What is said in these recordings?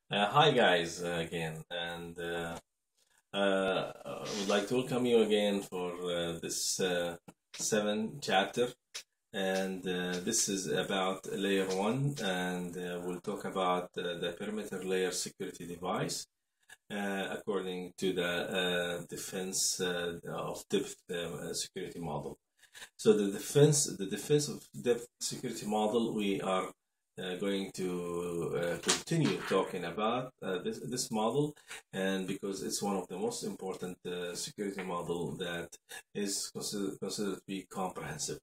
Hi guys again, and I would like to welcome you again for this seven chapter, and this is about layer one, and we'll talk about the perimeter layer security device according to the defense of depth security model. So the defense of depth security model, we are going to continue talking about this model, and because it's one of the most important security model that is considered to be comprehensive.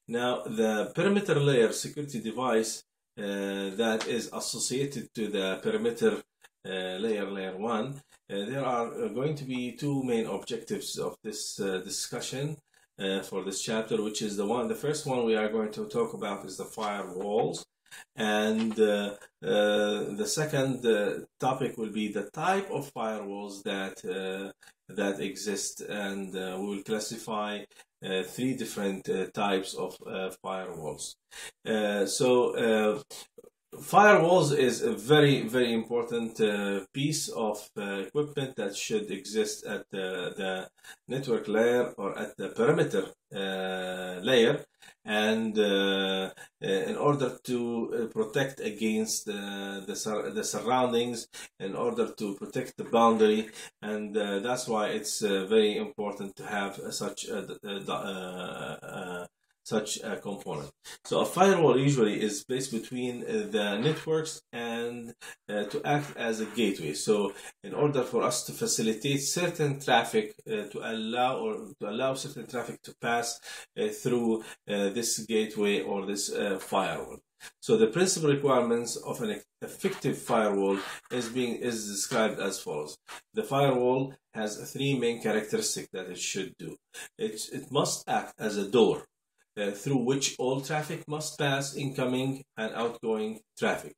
Now, the perimeter layer security device that is associated to the perimeter layer one, there are going to be two main objectives of this discussion for this chapter, which is the first one we are going to talk about is the firewalls, and the second topic will be the type of firewalls that exist, and we will classify three different types of firewalls. Firewalls is a very, very important piece of equipment that should exist at the network layer or at the perimeter layer, and in order to protect against the surroundings, in order to protect the boundary, and that's why it's very important to have such a component. So a firewall usually is placed between the networks and to act as a gateway. So in order for us to facilitate certain traffic, to allow certain traffic to pass through this gateway or this firewall. So the principal requirements of an effective firewall is described as follows. The firewall has three main characteristics that it should do. It must act as a door through which all traffic must pass, incoming and outgoing traffic.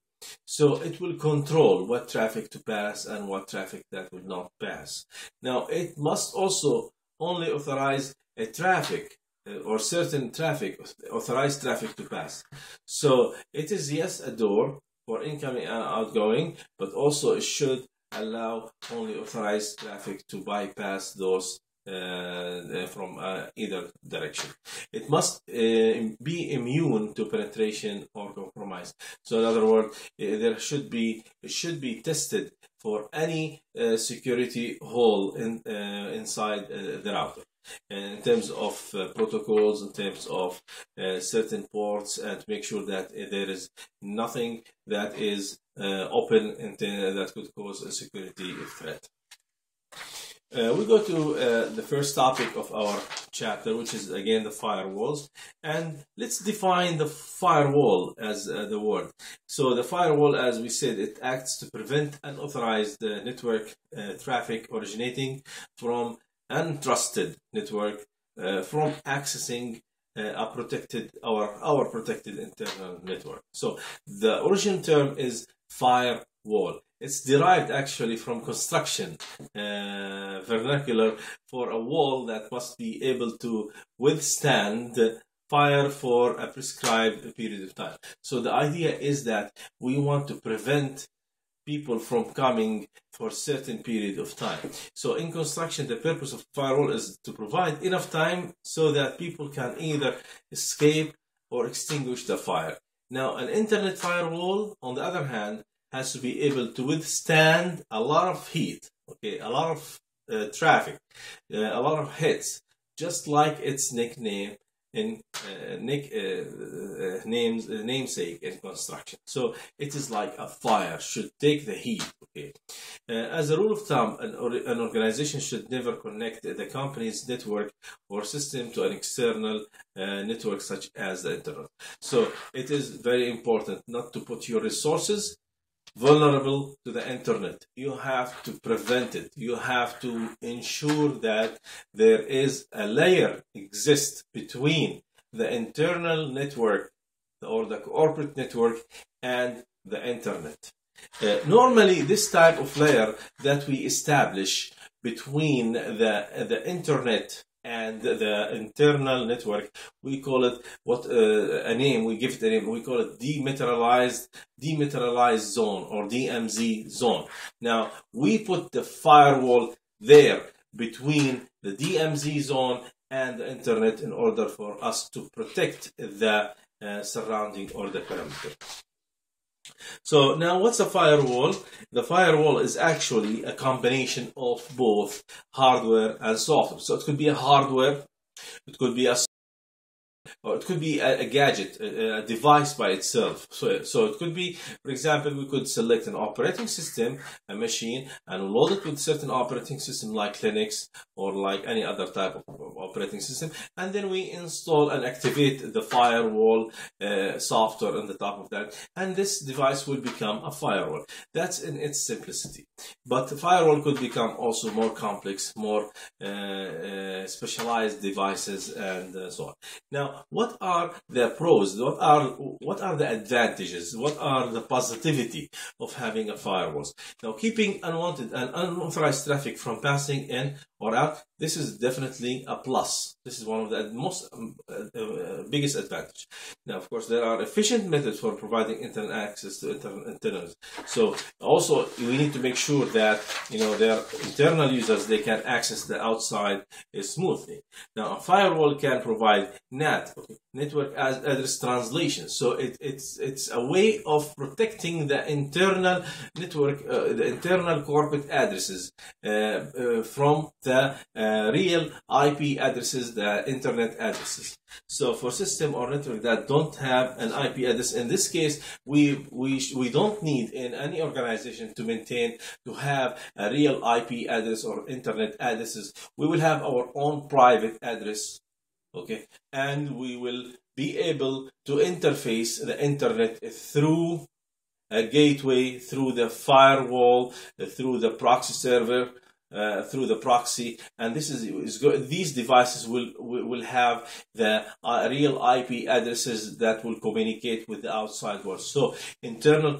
So it will control what traffic to pass and what traffic that will not pass. Now, it must also only authorize a traffic or certain traffic, authorized traffic to pass. So it is, yes, a door for incoming and outgoing, but also it should allow only authorized traffic to bypass those from either direction. It must be immune to penetration or compromise. So in other words, it should be tested for any security hole inside the router, in terms of protocols, in terms of certain ports, and to make sure that there is nothing that is open and that could cause a security threat. We go to the first topic of our chapter, which is again the firewalls, and let's define the firewall as the word. So the firewall, as we said, it acts to prevent unauthorized network traffic originating from untrusted network from accessing our protected internal network. So the origin term is firewall. It's derived actually from construction vernacular for a wall that must be able to withstand fire for a prescribed period of time. So the idea is that we want to prevent people from coming for a certain period of time. So in construction, the purpose of firewall is to provide enough time so that people can either escape or extinguish the fire. Now, an internet firewall, on the other hand, has to be able to withstand a lot of heat, okay, a lot of traffic, a lot of hits, just like its nickname in namesake in construction. So it is like a fire, should take the heat. Okay. As a rule of thumb, an organization should never connect the company's network or system to an external network such as the internet. So it is very important not to put your resources vulnerable to the internet. You have to prevent it. You have to ensure that there is a layer exists between the internal network or the corporate network and the internet. Normally, this type of layer that we establish between the internet and the internal network, we call it a name. We give it a name. We call it dematerialized zone, or DMZ zone. Now we put the firewall there between the DMZ zone and the internet in order for us to protect the surrounding or the perimeter. So now what's a firewall? The firewall is actually a combination of both hardware and software. So it could be a hardware, it could be a, or it could be a gadget, a device by itself. So it could be, for example, we could select an operating system, a machine, and load it with certain operating system like Linux or like any other type of operating system, and then we install and activate the firewall software on the top of that, and this device will become a firewall. That's in its simplicity. But the firewall could become also more complex, more specialized devices, and so on. Now, what are the pros? What are the advantages? What are the positivity of having a firewall? Now, keeping unwanted and unauthorized traffic from passing in or out, this is definitely a plus. This is one of the most biggest advantage. Now, of course, there are efficient methods for providing internet access to internet. So also we need to make sure that their internal users, they can access the outside smoothly. Now, a firewall can provide NAT, network address translation. So it's a way of protecting the internal network, the internal corporate addresses from the real IP addresses, the internet addresses. So for system or network that don't have an IP address, in this case, we don't need in any organization to have a real IP address or internet addresses. We will have our own private address, okay, and we will be able to interface the internet through a gateway, through the firewall, through the proxy server, through the proxy, and these devices will have the real IP addresses that will communicate with the outside world. So internal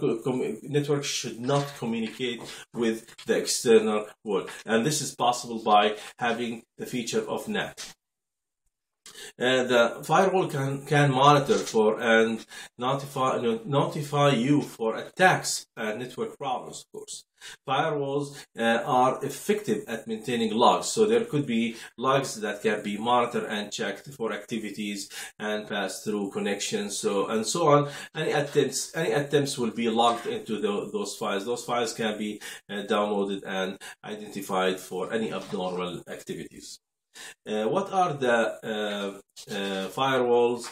networks should not communicate with the external world, and this is possible by having the feature of NAT. The firewall can monitor for and notify you for attacks and network problems. Of course, firewalls are effective at maintaining logs, so there could be logs that can be monitored and checked for activities and pass through connections, and so on. Any attempts will be logged into those files. Those files can be downloaded and identified for any abnormal activities. What are the firewall's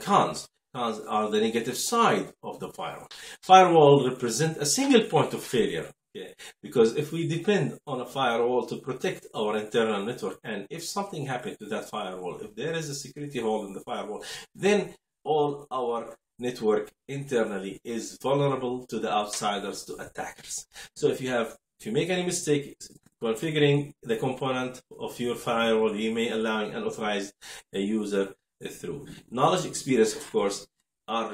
cons? Cons are the negative side of the firewall. Firewall represent a single point of failure. Okay? Because if we depend on a firewall to protect our internal network, and if something happened to that firewall, if there is a security hole in the firewall, then all our network internally is vulnerable to the outsiders, to attackers. So if you make any mistake configuring the component of your firewall, you may allow an unauthorized user through. Knowledge, experience, of course, are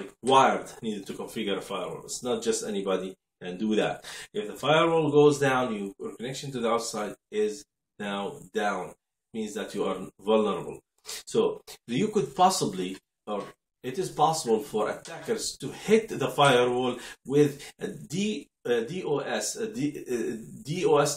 needed to configure a firewall. It's not just anybody can do that. If the firewall goes down, your connection to the outside is now down. It means that you are vulnerable. So you could possibly, or it is possible for attackers to hit the firewall with a DOS,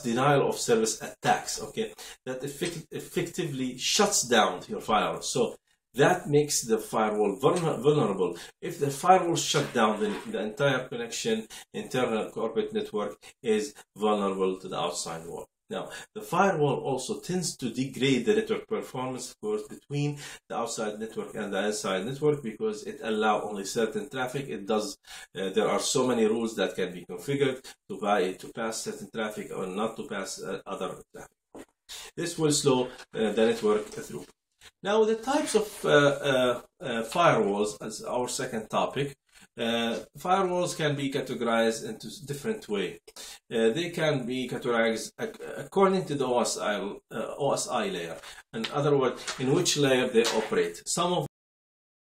denial of service attacks, okay, that effectively shuts down your firewall. So that makes the firewall vulnerable. If the firewall shut down, then the entire connection, internal corporate network, is vulnerable to the outside world. Now, the firewall also tends to degrade the network performance, of course, between the outside network and the inside network, because it allows only certain traffic. There are so many rules that can be configured to pass certain traffic or not to pass other traffic. This will slow the network through. Now, the types of firewalls, as our second topic. Firewalls can be categorized into different ways. They can be categorized according to the OSI layer. In other words, in which layer they operate. Some of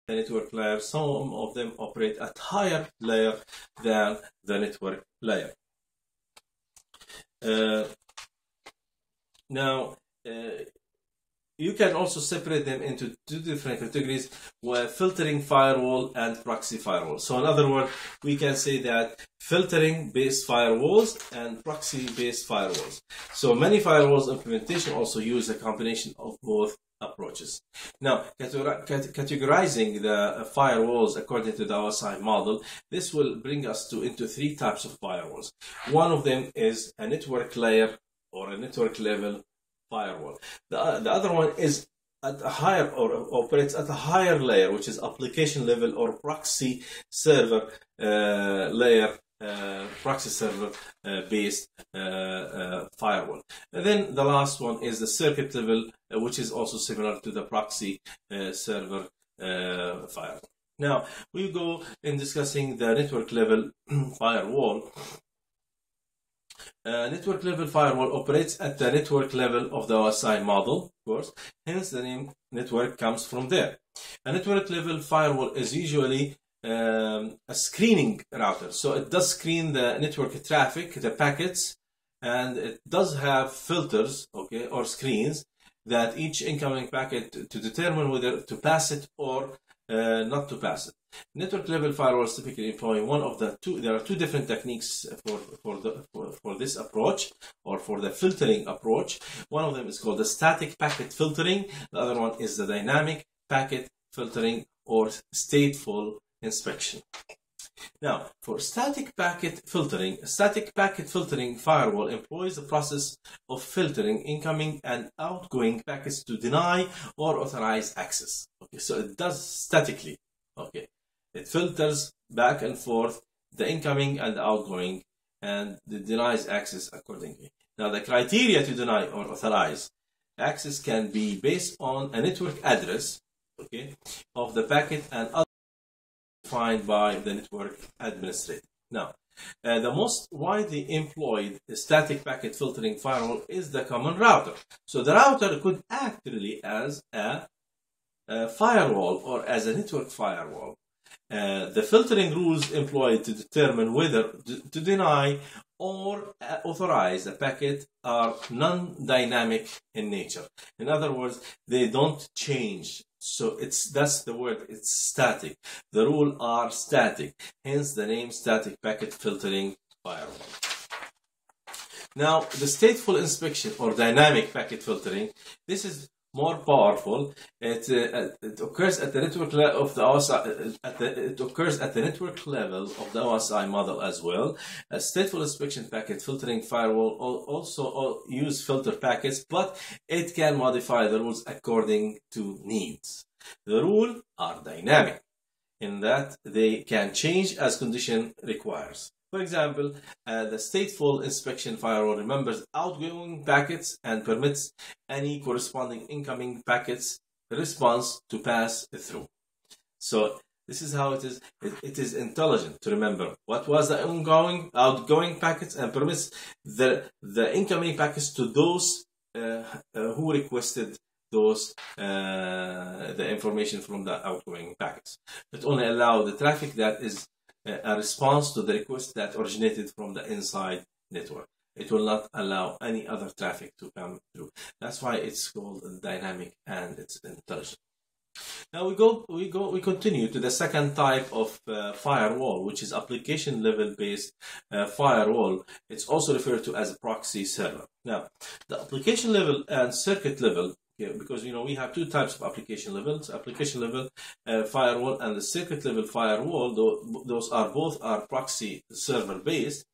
the network layer, some of them operate at higher layer than the network layer. Now, you can also separate them into two different categories, where filtering firewall and proxy firewall. So in other words, we can say that filtering based firewalls and proxy based firewalls. So many firewalls implementation also use a combination of both approaches. Now, categorizing the firewalls according to the OSI model, this will bring us into three types of firewalls. One of them is a network layer or a network level firewall. The other one is at a higher, or operates at a higher layer, which is application level or proxy server layer, proxy server based firewall. And then the last one is the circuit level, which is also similar to the proxy server firewall. Now we go in discussing the network level firewall. Network level firewall operates at the network level of the OSI model, of course, hence the name network comes from there. A network level firewall is usually a screening router, so it does screen the network traffic, the packets, and it does have filters, okay, or screens that each incoming packet to determine whether to pass it or not to pass it. Network level firewalls typically employ one of the two. There are two different techniques for this approach, or for the filtering approach. One of them is called the static packet filtering. The other one is the dynamic packet filtering or stateful inspection. Now, for static packet filtering, a static packet filtering firewall employs the process of filtering incoming and outgoing packets to deny or authorize access. Okay, so it does statically. Okay, it filters back and forth the incoming and the outgoing, and it denies access accordingly. Now, the criteria to deny or authorize access can be based on a network address, okay, of the packet and other defined by the network administrator. Now, the most widely employed static packet filtering firewall is the common router. So the router could act really as a firewall or as a network firewall. The filtering rules employed to determine whether to deny or authorize a packet are non-dynamic in nature. In other words, they don't change. So that's the word, it's static. The rules are static, hence the name static packet filtering firewall. Now, the stateful inspection or dynamic packet filtering, this is more powerful. It occurs at the network level of the OSI. It occurs at the network level of the OSI model as well. A stateful inspection packet filtering firewall also use filter packets, but it can modify the rules according to needs. The rules are dynamic in that they can change as condition requires. For example, the stateful inspection firewall remembers outgoing packets and permits any corresponding incoming packets response to pass through. So this is how it is. It is intelligent to remember what was the outgoing packets and permits the incoming packets to those who requested those the information from the outgoing packets. It only allows the traffic that is a response to the request that originated from the inside network. It will not allow any other traffic to come through. That's why it's called dynamic and it's intelligent. Now we continue to the second type of firewall, which is application level based firewall. It's also referred to as a proxy server. Now, the application level and circuit level, because we have two types of application levels: application level firewall and the circuit level firewall. Those are both proxy server based.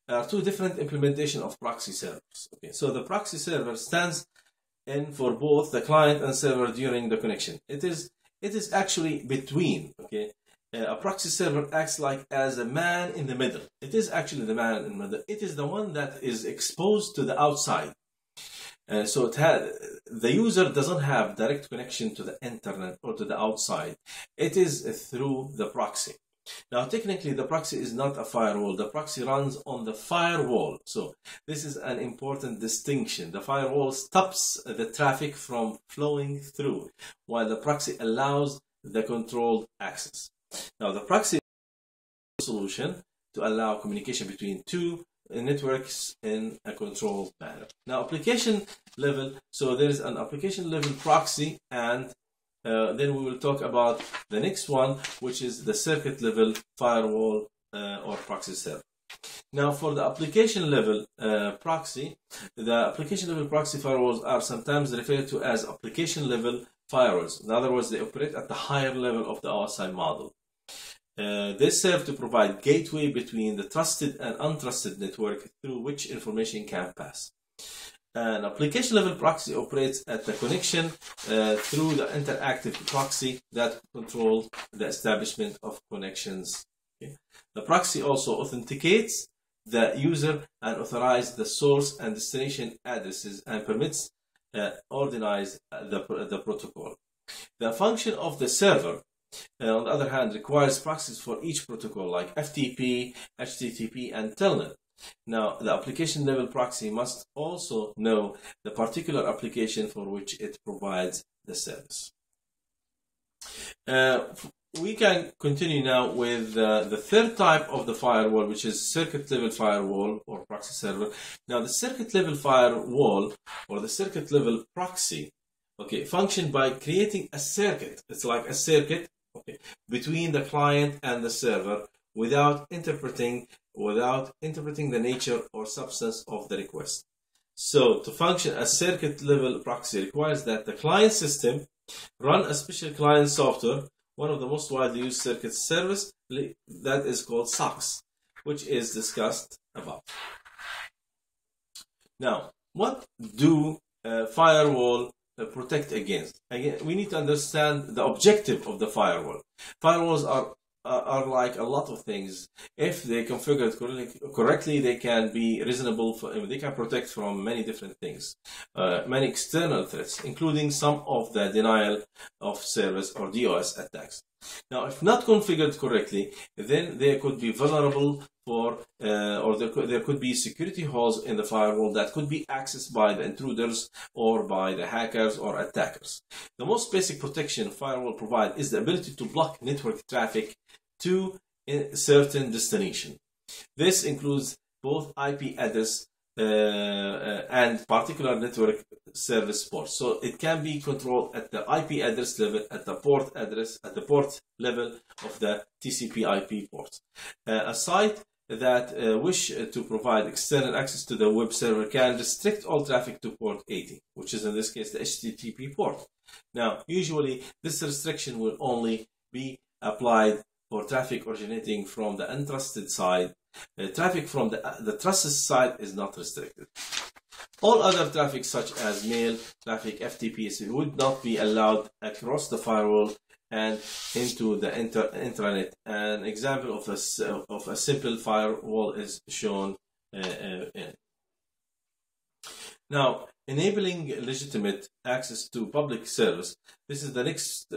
There are two different implementation of proxy servers. Okay, so the proxy server stands in for both the client and server during the connection. It is actually between. Okay, a proxy server acts like as a man in the middle. It is actually the man in the middle. It is the one that is exposed to the outside. So the user doesn't have direct connection to the internet or to the outside. It is through the proxy. Now, technically, the proxy is not a firewall. The proxy runs on the firewall. So this is an important distinction. The firewall stops the traffic from flowing through, while the proxy allows the controlled access. Now, the proxy solution to allow communication between two networks in a controlled manner. Now, application level, so there is an application level proxy, and then we will talk about the next one, which is the circuit level firewall or proxy server. Now, for the application level proxy, the application level proxy firewalls are sometimes referred to as application level firewalls. In other words, they operate at the higher level of the OSI model. They serve to provide gateway between the trusted and untrusted network through which information can pass. An application level proxy operates at the connection through the interactive proxy that controls the establishment of connections. Okay. The proxy also authenticates the user and authorizes the source and destination addresses and permits or denies the protocol. The function of the server, on the other hand, requires proxies for each protocol like FTP, HTTP, and Telnet. Now, the application level proxy must also know the particular application for which it provides the service. We can continue now with the third type of the firewall, which is circuit level firewall or proxy server. Now, the circuit level firewall or the circuit level proxy, okay, function by creating a circuit. It's like a circuit, okay, between the client and the server without interpreting the nature or substance of the request. So, to function as circuit level proxy requires that the client system run a special client software, one of the most widely used circuit service that is called SOCKS, which is discussed above. Now, what do firewall protect against? Again, we need to understand the objective of the firewall. Firewalls are like a lot of things. If they configured correctly, they can be reasonable. They can protect from many different things, many external threats, including some of the denial of service or DOS attacks. Now, if not configured correctly, then they could be vulnerable for, or there could be security holes in the firewall that could be accessed by the intruders or by the hackers or attackers. The most basic protection firewall provides is the ability to block network traffic to a certain destination. This includes both IP address and particular network service ports. So it can be controlled at the IP address level, at the port level of the TCP/IP port. A site that wish to provide external access to the web server can restrict all traffic to port 80, which is in this case the HTTP port. Now, usually this restriction will only be applied for traffic originating from the untrusted side. Traffic from the trusted side is not restricted. All other traffic such as mail traffic, FTP, would not be allowed across the firewall and into the intranet. An example of a simple firewall is shown in. Now, enabling legitimate access to public service. This is the next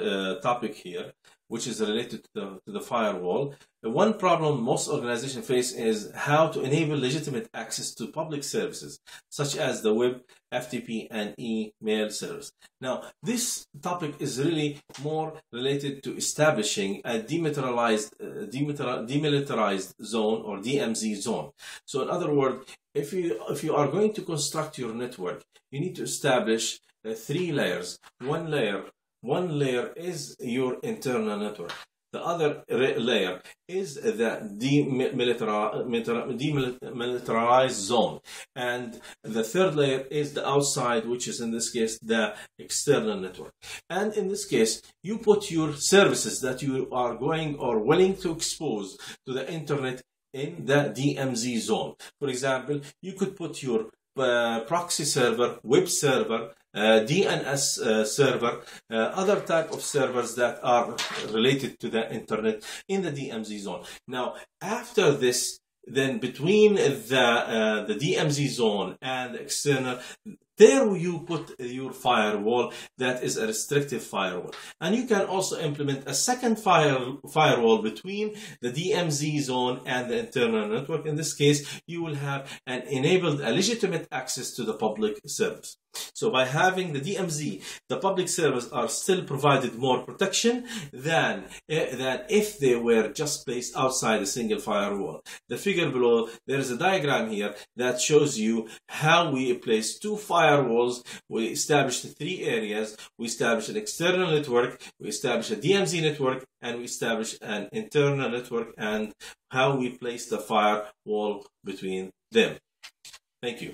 topic here, which is related to the firewall. One problem most organizations face is how to enable legitimate access to public services, such as the web, FTP, and email service. Now, this topic is really more related to establishing a demilitarized zone or DMZ zone. So, in other words, if you are going to construct your network, you need to establish 3 layers. One layer is your internal network. The other layer is the demilitarized zone. And the third layer is the outside, which is in this case the external network. And in this case, you put your services that you are going or willing to expose to the internet in the DMZ zone. For example, you could put your proxy server, web server, DNS server, other type of servers that are related to the internet in the DMZ zone. Now, after this, then between the DMZ zone and the external, there you put your firewall that is a restrictive firewall. And you can also implement a second firewall between the DMZ zone and the internal network. In this case, you will have an enabled a legitimate access to the public service. So by having the DMZ, the public servers are still provided more protection than if they were just placed outside a single firewall. The figure below, there is a diagram here that shows you how we place two firewalls. We established 3 areas. We established an external network, we established a DMZ network, and we established an internal network, and how we place the firewall between them. Thank you.